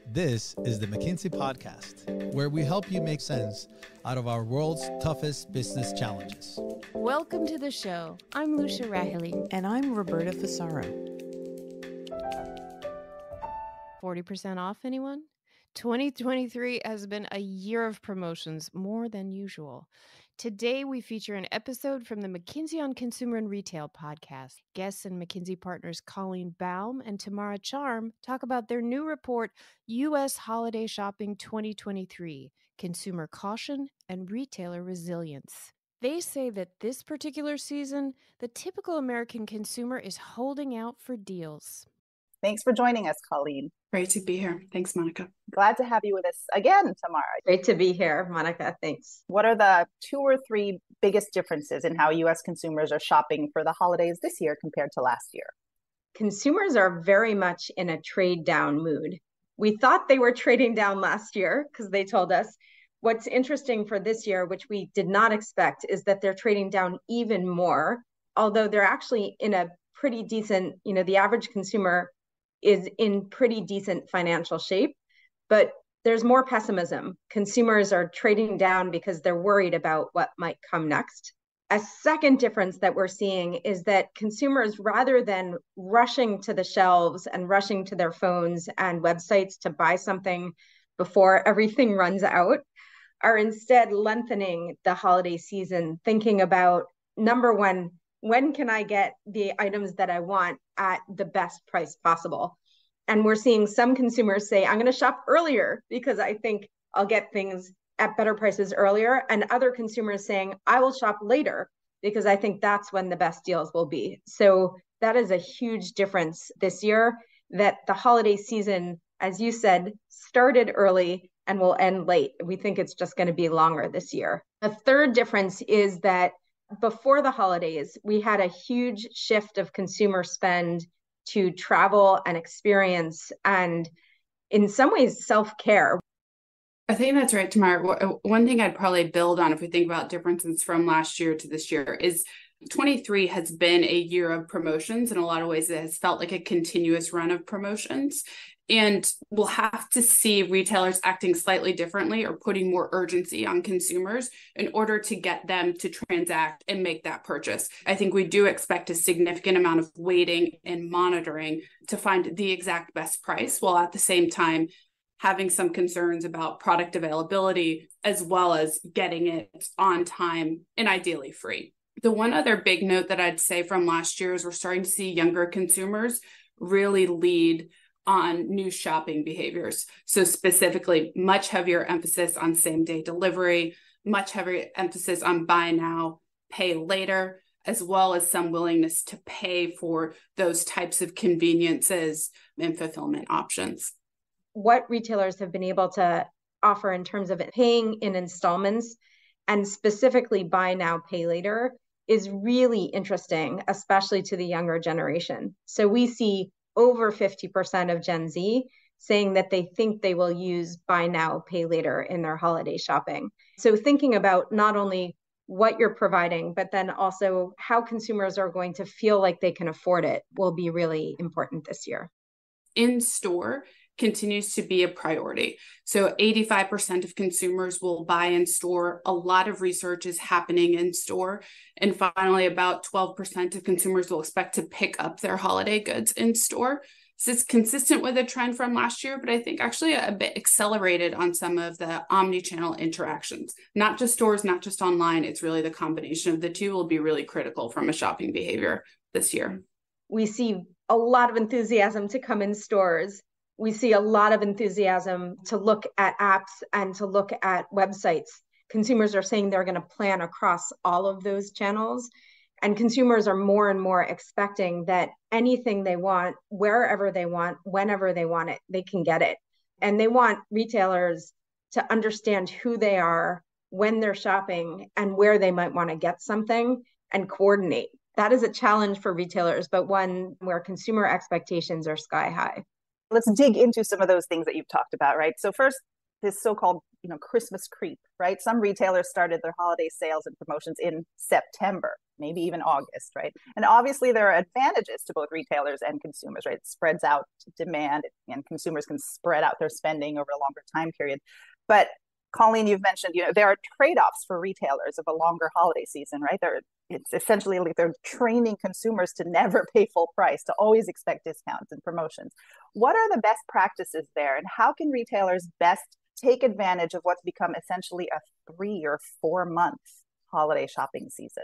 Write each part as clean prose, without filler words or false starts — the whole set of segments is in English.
This is the McKinsey podcast, where we help you make sense out of our world's toughest business challenges. Welcome to the show. I'm Lucia Rahili. And I'm Roberta Fasaro. 40% off, anyone? 2023 has been a year of promotions, more than usual. Today, we feature an episode from the McKinsey on Consumer and Retail podcast. Guests and McKinsey partners Colleen Baum and Tamara talk about their new report, U.S. Holiday Shopping 2023, Consumer Caution and Retailer Resilience. They say that this particular season, the typical American consumer is holding out for deals. Thanks for joining us, Colleen. Great to be here. Thanks, Monica. Glad to have you with us again, Tamara. Great to be here, Monica. Thanks. What are the 2 or 3 biggest differences in how U.S. consumers are shopping for the holidays this year compared to last year? Consumers are very much in a trade down mood. We thought they were trading down last year because they told us. What's interesting for this year, which we did not expect, is that they're trading down even more, although they're actually in a pretty decent, the average consumer is in pretty decent financial shape, but there's more pessimism. Consumers are trading down because they're worried about what might come next. A second difference that we're seeing is that consumers, rather than rushing to the shelves and rushing to their phones and websites to buy something before everything runs out, are instead lengthening the holiday season, thinking about, number one, when can I get the items that I want at the best price possible? And we're seeing some consumers say, I'm going to shop earlier because I think I'll get things at better prices earlier. And other consumers saying, I will shop later because I think that's when the best deals will be. So that is a huge difference this year, that the holiday season, as you said, started early and will end late. We think it's just going to be longer this year. A third difference is that before the holidays, we had a huge shift of consumer spend to travel and experience and in some ways self-care. I think that's right, Tamara. One thing I'd probably build on if we think about differences from last year to this year is 23 has been a year of promotions. In a lot of ways, it has felt like a continuous run of promotions. And we'll have to see retailers acting slightly differently or putting more urgency on consumers in order to get them to transact and make that purchase. I think we do expect a significant amount of waiting and monitoring to find the exact best price, while at the same time having some concerns about product availability, as well as getting it on time and ideally free. The one other big note that I'd say from last year is we're starting to see younger consumers really lead on new shopping behaviors. So specifically, much heavier emphasis on same-day delivery, much heavier emphasis on buy now, pay later, as well as some willingness to pay for those types of conveniences and fulfillment options. What retailers have been able to offer in terms of paying in installments and specifically buy now, pay later is really interesting, especially to the younger generation. So we see over 50% of Gen Z saying that they think they will use buy now, pay later in their holiday shopping. So thinking about not only what you're providing, but then also how consumers are going to feel like they can afford it will be really important this year. In store continues to be a priority. So 85% of consumers will buy in store. A lot of research is happening in store. And finally, about 12% of consumers will expect to pick up their holiday goods in store. So it's consistent with a trend from last year, but I think actually a bit accelerated on some of the omni-channel interactions. Not just stores, not just online. It's really the combination of the two will be really critical from a shopping behavior this year. We see a lot of enthusiasm to come in stores. We see a lot of enthusiasm to look at apps and to look at websites. Consumers are saying they're going to plan across all of those channels. And consumers are more and more expecting that anything they want, wherever they want, whenever they want it, they can get it. And they want retailers to understand who they are, when they're shopping, and where they might want to get something and coordinate. That is a challenge for retailers, but one where consumer expectations are sky high. Let's dig into some of those things that you've talked about, right? So first, this so-called Christmas creep, right? Some retailers started their holiday sales and promotions in September, maybe even August, right? And obviously there are advantages to both retailers and consumers, right? It spreads out demand and consumers can spread out their spending over a longer time period. But Colleen, you've mentioned, there are trade-offs for retailers of a longer holiday season, right? It's essentially like they're training consumers to never pay full price, to always expect discounts and promotions. What are the best practices there, and how can retailers best take advantage of what's become essentially a 3 or 4 month holiday shopping season?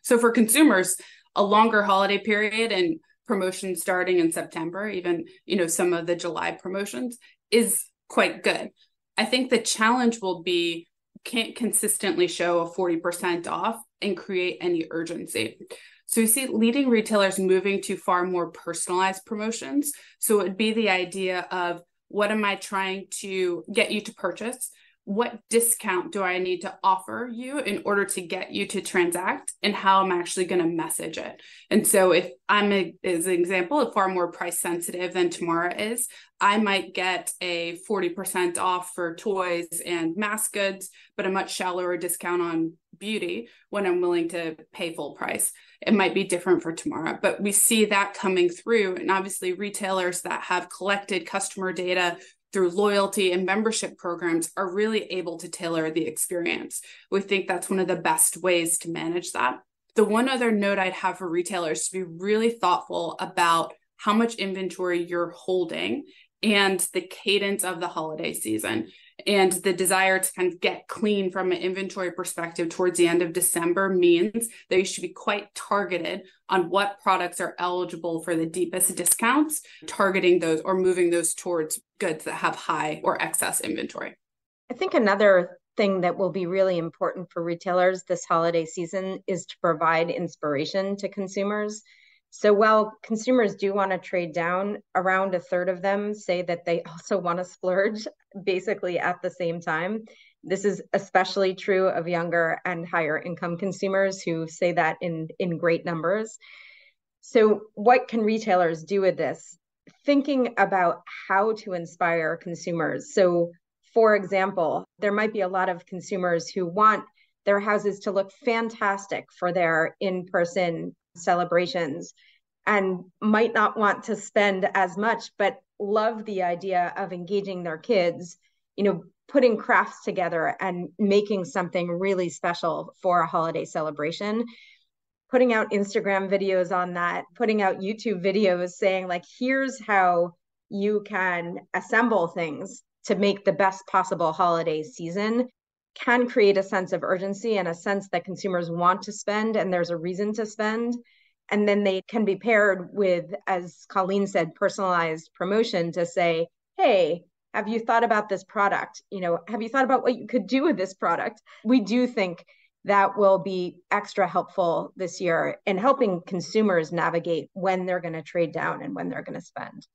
So for consumers, a longer holiday period and promotions starting in September, even, some of the July promotions, is quite good. I think the challenge will be, can't consistently show a 40% off and create any urgency. So we see leading retailers moving to far more personalized promotions. So it would be the idea of, what am I trying to get you to purchase? What discount do I need to offer you in order to get you to transact, and how I'm actually going to message it? And so if I'm, as an example, far more price sensitive than Tamara is, I might get a 40% off for toys and mass goods, but a much shallower discount on beauty when I'm willing to pay full price. It might be different for Tamara, but we see that coming through. And obviously retailers that have collected customer data through loyalty and membership programs are really able to tailor the experience. We think that's one of the best ways to manage that. The one other note I'd have for retailers to be really thoughtful about how much inventory you're holding and the cadence of the holiday season, and the desire to kind of get clean from an inventory perspective towards the end of December means that you should be quite targeted on what products are eligible for the deepest discounts, targeting those or moving those towards goods that have high or excess inventory. I think another thing that will be really important for retailers this holiday season is to provide inspiration to consumers. So while consumers do want to trade down, around a third of them say that they also want to splurge basically at the same time. This is especially true of younger and higher income consumers who say that in great numbers. So what can retailers do with this? Thinking about how to inspire consumers. So for example, there might be a lot of consumers who want their houses to look fantastic for their in-person celebrations and might not want to spend as much, but love the idea of engaging their kids, putting crafts together and making something really special for a holiday celebration, putting out Instagram videos on that, putting out YouTube videos saying like, here's how you can assemble things to make the best possible holiday season, can create a sense of urgency and a sense that consumers want to spend and there's a reason to spend. And then they can be paired with, as Colleen said, personalized promotion to say, hey, have you thought about this product? Have you thought about what you could do with this product? We do think that will be extra helpful this year in helping consumers navigate when they're going to trade down and when they're going to spend.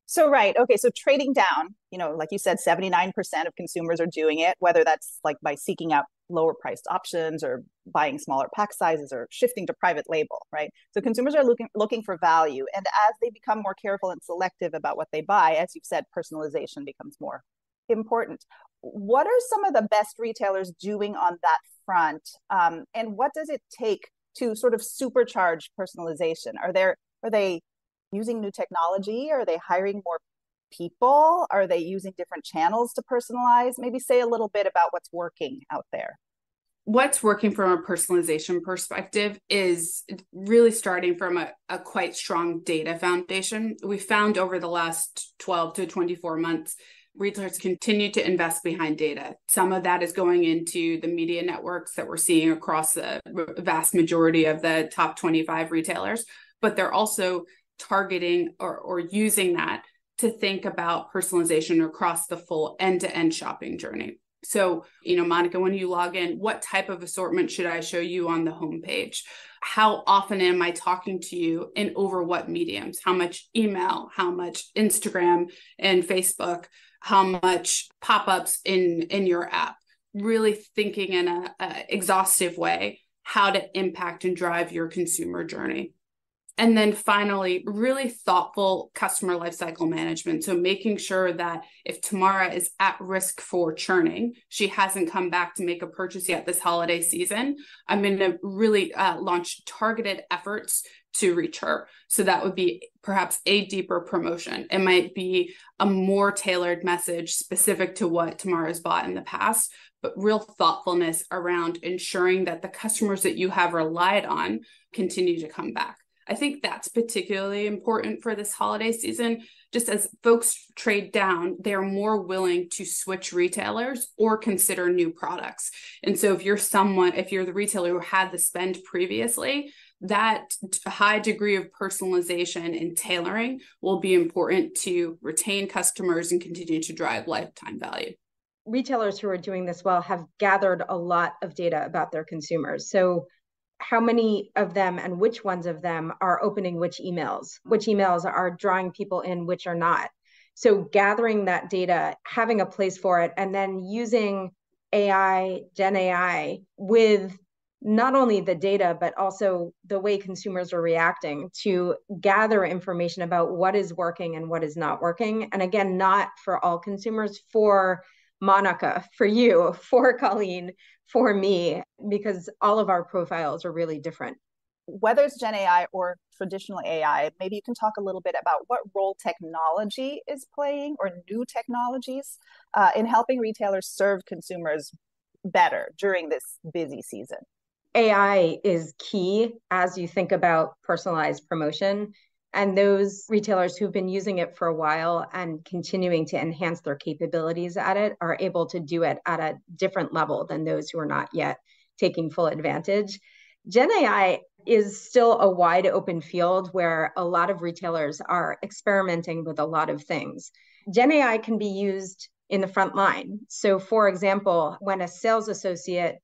So, right. Okay. So trading down, like you said, 79% of consumers are doing it, whether that's like by seeking out lower priced options or buying smaller pack sizes or shifting to private label, right? So consumers are looking for value. And as they become more careful and selective about what they buy, as you've said, personalization becomes more important. What are some of the best retailers doing on that front? And what does it take to sort of supercharge personalization? Are they using new technology? Are they hiring more people? Are they using different channels to personalize? Maybe say a little bit about what's working out there. What's working from a personalization perspective is really starting from a quite strong data foundation. We found over the last 12 to 24 months, retailers continue to invest behind data. Some of that is going into the media networks that we're seeing across the vast majority of the top 25 retailers, but they're also targeting or using that to think about personalization across the full end-to-end shopping journey. So, Monica, when you log in, what type of assortment should I show you on the homepage? How often am I talking to you and over what mediums? How much email, how much Instagram and Facebook, how much pop-ups in your app? Really thinking in a exhaustive way how to impact and drive your consumer journey. And then finally, really thoughtful customer lifecycle management. So making sure that if Tamara is at risk for churning, she hasn't come back to make a purchase yet this holiday season, I'm going to really launch targeted efforts to reach her. So that would be perhaps a deeper promotion. It might be a more tailored message specific to what Tamara's bought in the past, but real thoughtfulness around ensuring that the customers that you have relied on continue to come back. I think that's particularly important for this holiday season. Just as folks trade down, they're more willing to switch retailers or consider new products. And so if you're the retailer who had the spend previously, that high degree of personalization and tailoring will be important to retain customers and continue to drive lifetime value. Retailers who are doing this well have gathered a lot of data about their consumers. So how many of them and which ones of them are opening which emails are drawing people in, which are not. So gathering that data, having a place for it, and then using AI, Gen AI, with not only the data, but also the way consumers are reacting to gather information about what is working and what is not working. And again, not for all consumers, for Monica, for you, for Colleen, for me, because all of our profiles are really different. Whether it's Gen AI or traditional AI, maybe you can talk a little bit about what role technology is playing, or new technologies, in helping retailers serve consumers better during this busy season. AI is key as you think about personalized promotion. And those retailers who've been using it for a while and continuing to enhance their capabilities at it are able to do it at a different level than those who are not yet taking full advantage. Gen AI is still a wide open field where a lot of retailers are experimenting with a lot of things. Gen AI can be used in the front line. So for example, when a sales associate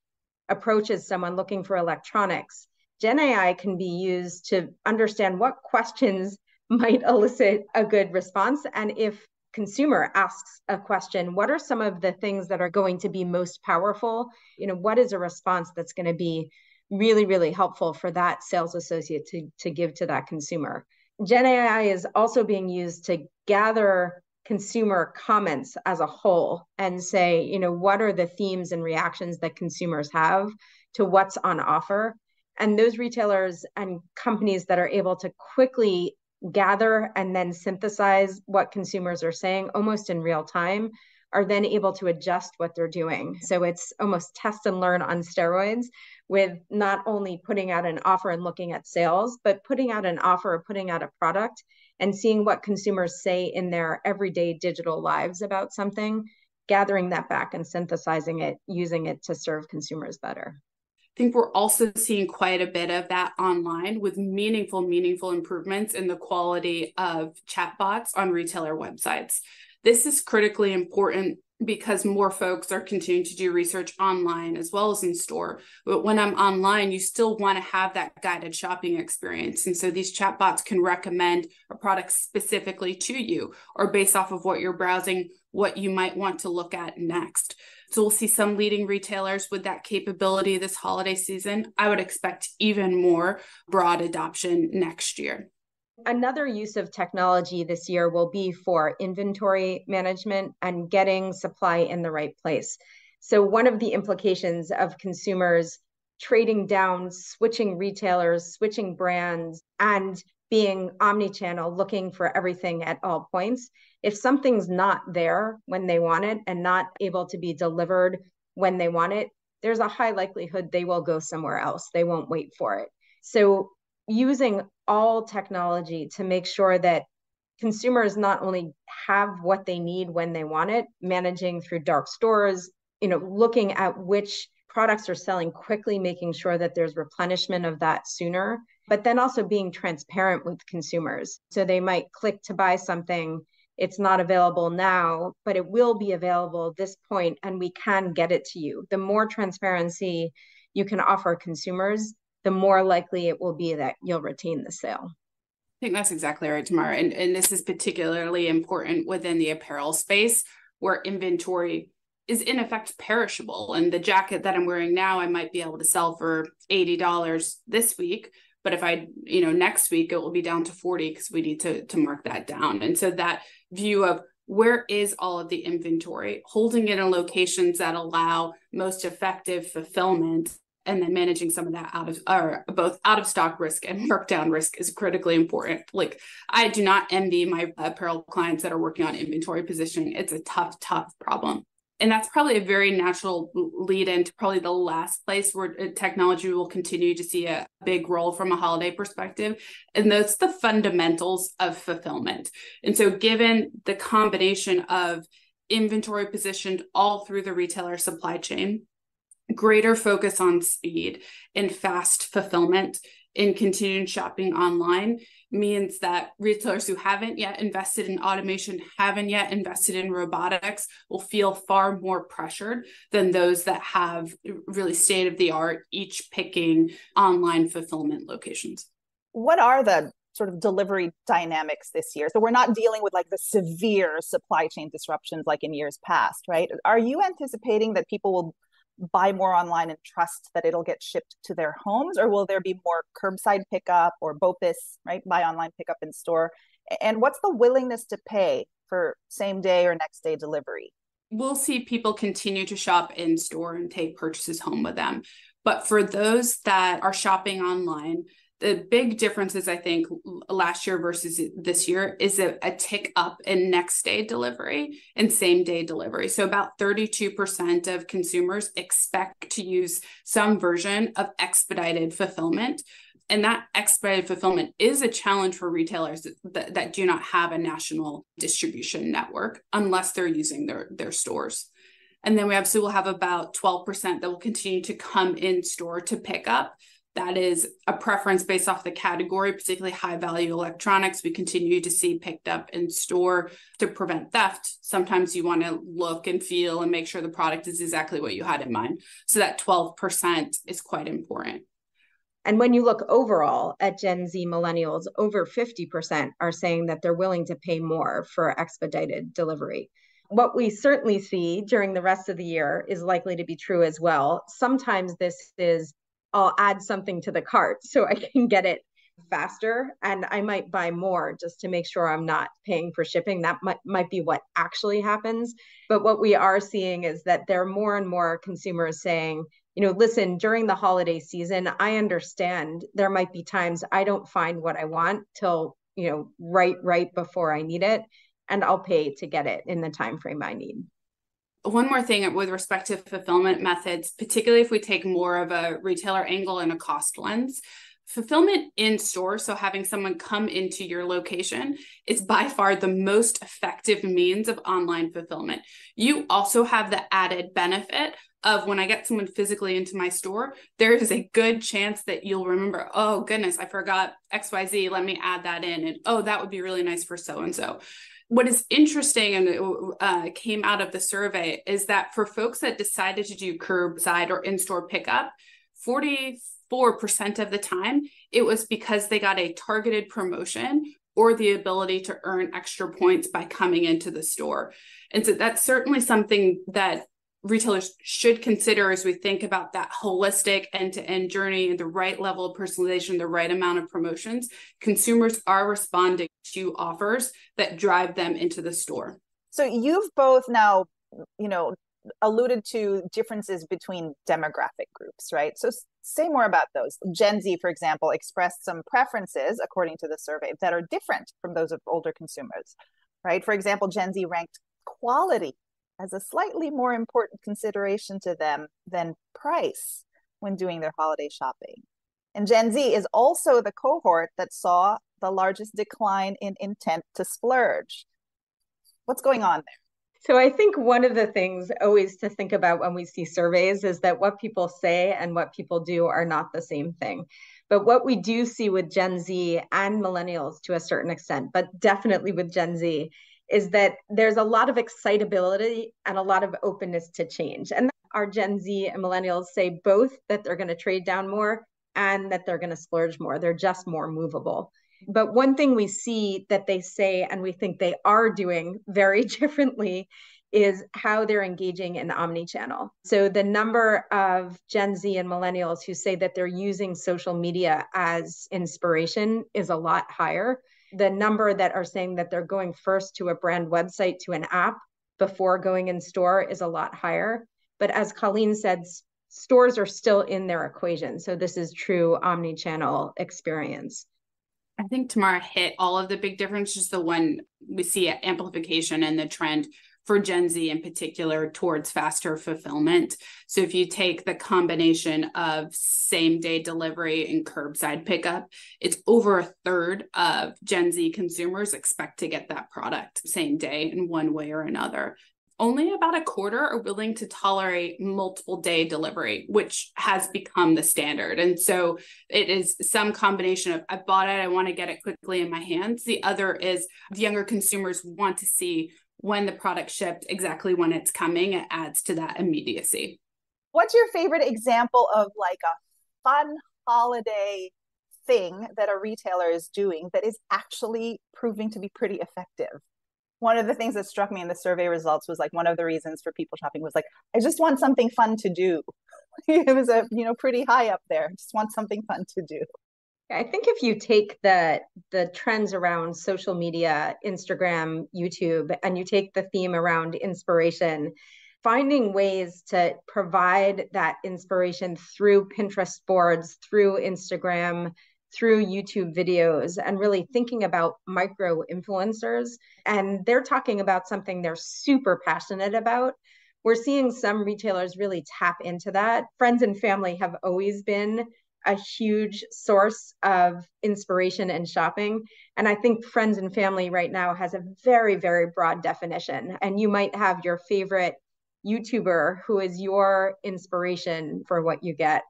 approaches someone looking for electronics, Gen AI can be used to understand what questions might elicit a good response. And if consumer asks a question, what are some of the things that are going to be most powerful? What is a response that's going to be really, really helpful for that sales associate to give to that consumer? Gen AI is also being used to gather consumer comments as a whole and say, what are the themes and reactions that consumers have to what's on offer? And those retailers and companies that are able to quickly gather and then synthesize what consumers are saying almost in real time are then able to adjust what they're doing. So it's almost test and learn on steroids, with not only putting out an offer and looking at sales, but putting out an offer or putting out a product and seeing what consumers say in their everyday digital lives about something, gathering that back and synthesizing it, using it to serve consumers better. I think we're also seeing quite a bit of that online, with meaningful improvements in the quality of chatbots on retailer websites. This is critically important because more folks are continuing to do research online as well as in store. But when I'm online, you still want to have that guided shopping experience. And so these chatbots can recommend a product specifically to you, or based off of what you're browsing, what you might want to look at next. So we'll see some leading retailers with that capability this holiday season. I would expect even more broad adoption next year. Another use of technology this year will be for inventory management and getting supply in the right place. So one of the implications of consumers trading down, switching retailers, switching brands, and being omnichannel, looking for everything at all points, if something's not there when they want it and not able to be delivered when they want it, there's a high likelihood they will go somewhere else. They won't wait for it. So using all technology to make sure that consumers not only have what they need when they want it, managing through dark stores, looking at which products are selling quickly, making sure that there's replenishment of that sooner, but then also being transparent with consumers. So they might click to buy something, it's not available now, but it will be available at this point, and we can get it to you. The more transparency you can offer consumers, the more likely it will be that you'll retain the sale. I think that's exactly right, Tamara. And this is particularly important within the apparel space, where inventory is in effect perishable. And the jacket that I'm wearing now, I might be able to sell for $80 this week, But if next week it will be down to 40 because we need to mark that down. And so that view of where is all of the inventory, holding it in locations that allow most effective fulfillment, and then managing some of that both out of stock risk and markdown risk is critically important. Like, I do not envy my apparel clients that are working on inventory positioning. It's a tough problem. And that's probably a very natural lead into probably the last place where technology will continue to see a big role from a holiday perspective. And that's the fundamentals of fulfillment. And so given the combination of inventory positioned all through the retailer supply chain, greater focus on speed and fast fulfillment in continued shopping online means that retailers who haven't yet invested in automation, haven't yet invested in robotics, will feel far more pressured than those that have really state-of-the-art, each picking online fulfillment locations. What are the sort of delivery dynamics this year? So we're not dealing with like the severe supply chain disruptions like in years past, right? Are you anticipating that people will buy more online and trust that it'll get shipped to their homes, or will there be more curbside pickup or BOPIS, right? Buy online, pick up in store. And what's the willingness to pay for same day or next day delivery? We'll see people continue to shop in store and take purchases home with them. But for those that are shopping online, the big differences, I think, last year versus this year is a tick up in next day delivery and same day delivery. So about 32% of consumers expect to use some version of expedited fulfillment. And that expedited fulfillment is a challenge for retailers that do not have a national distribution network unless they're using their stores. And then we absolutely will have about 12% that will continue to come in store to pick up. That is a preference based off the category, particularly high value electronics. We continue to see picked up in store to prevent theft. Sometimes you want to look and feel and make sure the product is exactly what you had in mind. So that 12% is quite important. And when you look overall at Gen Z millennials, over 50% are saying that they're willing to pay more for expedited delivery. What we certainly see during the rest of the year is likely to be true as well. Sometimes this is, I'll add something to the cart so I can get it faster, and I might buy more just to make sure I'm not paying for shipping. That might be what actually happens. But what we are seeing is that there are more and more consumers saying, listen, during the holiday season, I understand there might be times I don't find what I want till, right before I need it, and I'll pay to get it in the time frame I need. One more thing with respect to fulfillment methods, particularly if we take more of a retailer angle and a cost lens, fulfillment in store, so having someone come into your location, is by far the most effective means of online fulfillment. You also have the added benefit of when I get someone physically into my store, there is a good chance that you'll remember, oh goodness, I forgot XYZ, let me add that in. And oh, that would be really nice for so-and-so. What is interesting and came out of the survey is that for folks that decided to do curbside or in-store pickup, 44% of the time, it was because they got a targeted promotion or the ability to earn extra points by coming into the store. And so that's certainly something that retailers should consider as we think about that holistic end-to-end journey and the right level of personalization, the right amount of promotions. Consumers are responding to offers that drive them into the store. So you've both now, alluded to differences between demographic groups, right? So say more about those. Gen Z, for example, expressed some preferences, according to the survey, that are different from those of older consumers, right? For example, Gen Z ranked quality as a slightly more important consideration to them than price when doing their holiday shopping. And Gen Z is also the cohort that saw the largest decline in intent to splurge. What's going on there? So I think one of the things always to think about when we see surveys is that what people say and what people do are not the same thing. But what we do see with Gen Z and millennials to a certain extent, but definitely with Gen Z, is that there's a lot of excitability and a lot of openness to change. And our Gen Z and millennials say both that they're going to trade down more and that they're going to splurge more. They're just more movable. But one thing we see that they say, and we think they are doing very differently, is how they're engaging in omnichannel. So the number of Gen Z and millennials who say that they're using social media as inspiration is a lot higher. The number that are saying that they're going first to a brand website, to an app before going in store is a lot higher. But as Colleen said, stores are still in their equation. So this is true omnichannel experience. I think Tamara hit all of the big differences. The one we see amplification and the trend for Gen Z in particular towards faster fulfillment. So if you take the combination of same day delivery and curbside pickup, it's over a third of Gen Z consumers expect to get that product same day in one way or another. Only about a quarter are willing to tolerate multiple day delivery, which has become the standard. And so it is some combination of I bought it, I want to get it quickly in my hands. The other is the younger consumers want to see when the product shipped, exactly when it's coming. It adds to that immediacy. What's your favorite example of like a fun holiday thing that a retailer is doing that is actually proving to be pretty effective? One of the things that struck me in the survey results was like one of the reasons for people shopping was like, I just want something fun to do. It was pretty high up there. Just want something fun to do. I think if you take the trends around social media, Instagram, YouTube, and you take the theme around inspiration, finding ways to provide that inspiration through Pinterest boards, through Instagram, through YouTube videos, and really thinking about micro influencers. And they're talking about something they're super passionate about. We're seeing some retailers really tap into that. Friends and family have always been a huge source of inspiration and shopping. And I think friends and family right now has a very, very broad definition. And you might have your favorite YouTuber who is your inspiration for what you get.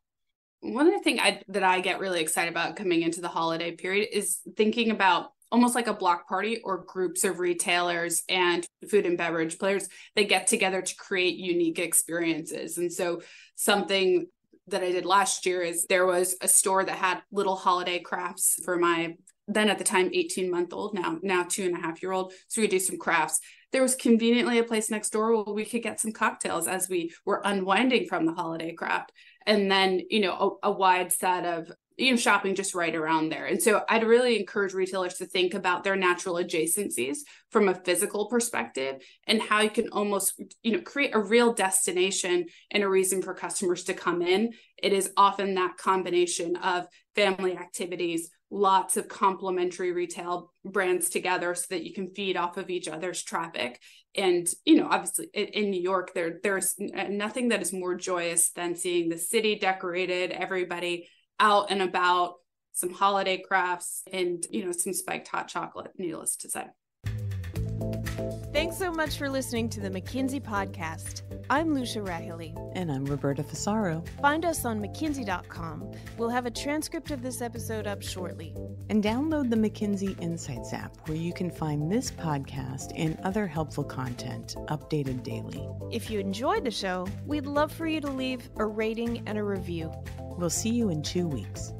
One of the things that I get really excited about coming into the holiday period is thinking about almost like a block party or groups of retailers and food and beverage players that get together to create unique experiences. And so something that I did last year is there was a store that had little holiday crafts for my then at the time 18-month-old, now 2.5-year-old. So we do some crafts. There was conveniently a place next door where we could get some cocktails as we were unwinding from the holiday craft. And then, a wide set of shopping just right around there. And so I'd really encourage retailers to think about their natural adjacencies from a physical perspective and how you can almost, create a real destination and a reason for customers to come in. It is often that combination of family activities, lots of complementary retail brands together so that you can feed off of each other's traffic. And, obviously in New York, there's nothing that is more joyous than seeing the city decorated, everybody out and about, some holiday crafts, and, some spiked hot chocolate, needless to say. Thanks so much for listening to the McKinsey podcast. I'm Lucia Rahili. And I'm Roberta Fasaro. Find us on McKinsey.com. We'll have a transcript of this episode up shortly. And download the McKinsey Insights app, where you can find this podcast and other helpful content updated daily. If you enjoyed the show, we'd love for you to leave a rating and a review. We'll see you in 2 weeks.